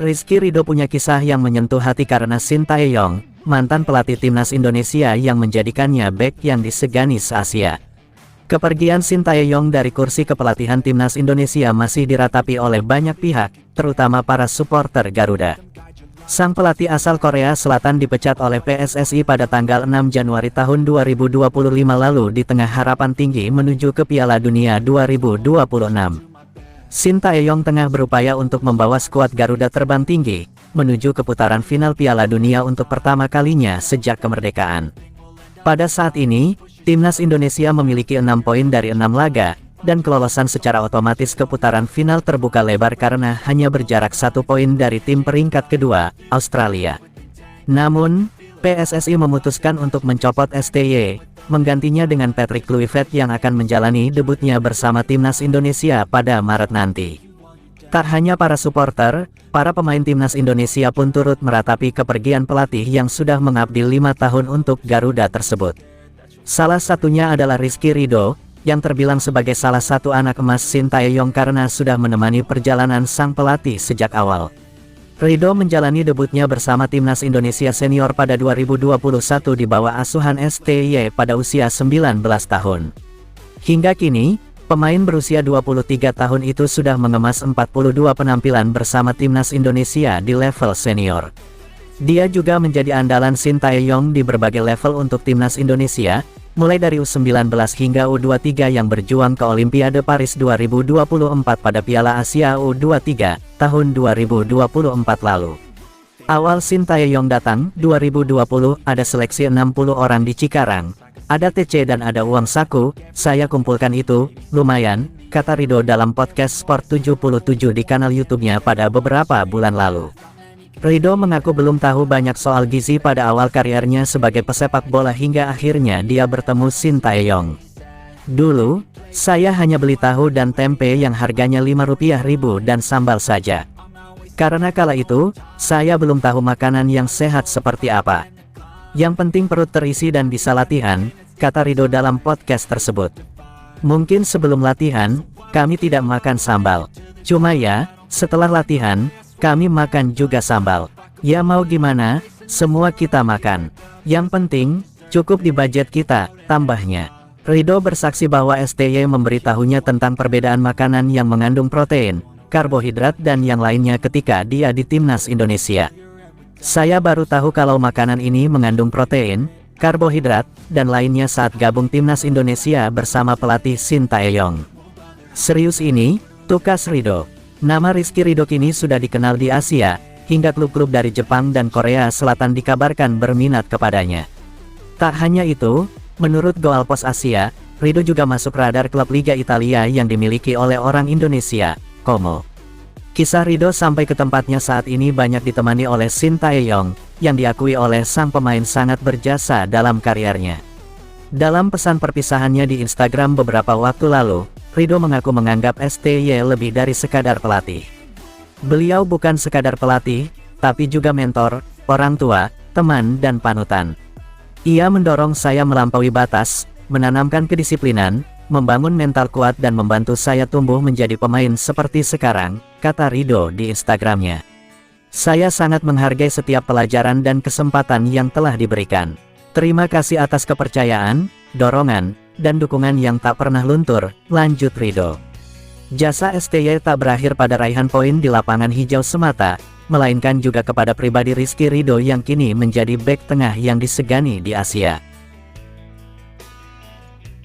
Rizky Ridho punya kisah yang menyentuh hati karena Shin Tae-yong, mantan pelatih timnas Indonesia yang menjadikannya bek yang disegani se-Asia. Kepergian Shin Tae-yong dari kursi kepelatihan timnas Indonesia masih diratapi oleh banyak pihak, terutama para supporter Garuda. Sang pelatih asal Korea Selatan dipecat oleh PSSI pada tanggal 6 Januari tahun 2025 lalu di tengah harapan tinggi menuju ke Piala Dunia 2026. Shin Tae-yong tengah berupaya untuk membawa skuad Garuda terbang tinggi, menuju ke putaran final Piala Dunia untuk pertama kalinya sejak kemerdekaan. Pada saat ini, timnas Indonesia memiliki 6 poin dari 6 laga, dan kelolosan secara otomatis ke putaran final terbuka lebar karena hanya berjarak 1 poin dari tim peringkat kedua, Australia. Namun, PSSI memutuskan untuk mencopot STY, menggantinya dengan Patrick Kluivert yang akan menjalani debutnya bersama timnas Indonesia pada Maret nanti. Tak hanya para supporter, para pemain timnas Indonesia pun turut meratapi kepergian pelatih yang sudah mengabdi 5 tahun untuk Garuda tersebut. Salah satunya adalah Rizky Ridho, yang terbilang sebagai salah satu anak emas Shin Tae-yong karena sudah menemani perjalanan sang pelatih sejak awal. Ridho menjalani debutnya bersama timnas Indonesia senior pada 2021 di bawah asuhan STY pada usia 19 tahun. Hingga kini, pemain berusia 23 tahun itu sudah mengemas 42 penampilan bersama timnas Indonesia di level senior. Dia juga menjadi andalan Shin Tae-yong di berbagai level untuk timnas Indonesia, mulai dari U19 hingga U23 yang berjuang ke Olimpiade Paris 2024 pada Piala Asia U23 tahun 2024 lalu. Awal Shin Tae-yong datang, 2020, ada seleksi 60 orang di Cikarang. Ada TC dan ada uang saku, saya kumpulkan itu, lumayan, kata Ridho dalam podcast Sport 77 di kanal YouTube-nya pada beberapa bulan lalu. Ridho mengaku belum tahu banyak soal gizi pada awal karirnya sebagai pesepak bola hingga akhirnya dia bertemu Shin Tae-yong. Dulu, saya hanya beli tahu dan tempe yang harganya Rp5.000 dan sambal saja. Karena kala itu, saya belum tahu makanan yang sehat seperti apa. Yang penting perut terisi dan bisa latihan, kata Ridho dalam podcast tersebut. Mungkin sebelum latihan, kami tidak makan sambal. Cuma ya, setelah latihan, kami makan juga sambal. Ya mau gimana, semua kita makan. Yang penting, cukup di budget kita, tambahnya. Ridho bersaksi bahwa STY memberitahunya tentang perbedaan makanan yang mengandung protein, karbohidrat dan yang lainnya ketika dia di timnas Indonesia. Saya baru tahu kalau makanan ini mengandung protein, karbohidrat, dan lainnya saat gabung timnas Indonesia bersama pelatih Shin Tae-yong. Serius ini, tukas Ridho. Nama Rizky Ridho kini sudah dikenal di Asia, hingga klub-klub dari Jepang dan Korea Selatan dikabarkan berminat kepadanya. Tak hanya itu, menurut Goalpost Asia, Ridho juga masuk radar klub Liga Italia yang dimiliki oleh orang Indonesia, Como. Kisah Ridho sampai ke tempatnya saat ini banyak ditemani oleh Shin Tae-yong, yang diakui oleh sang pemain sangat berjasa dalam karirnya. Dalam pesan perpisahannya di Instagram beberapa waktu lalu, Ridho mengaku menganggap STY lebih dari sekadar pelatih. Beliau bukan sekadar pelatih, tapi juga mentor, orang tua, teman dan panutan. Ia mendorong saya melampaui batas, menanamkan kedisiplinan, membangun mental kuat dan membantu saya tumbuh menjadi pemain seperti sekarang, kata Ridho di Instagramnya. Saya sangat menghargai setiap pelajaran dan kesempatan yang telah diberikan. Terima kasih atas kepercayaan, dorongan, dan dukungan yang tak pernah luntur, lanjut Ridho. Jasa STY tak berakhir pada raihan poin di lapangan hijau semata, melainkan juga kepada pribadi Rizky Ridho yang kini menjadi bek tengah yang disegani di Asia.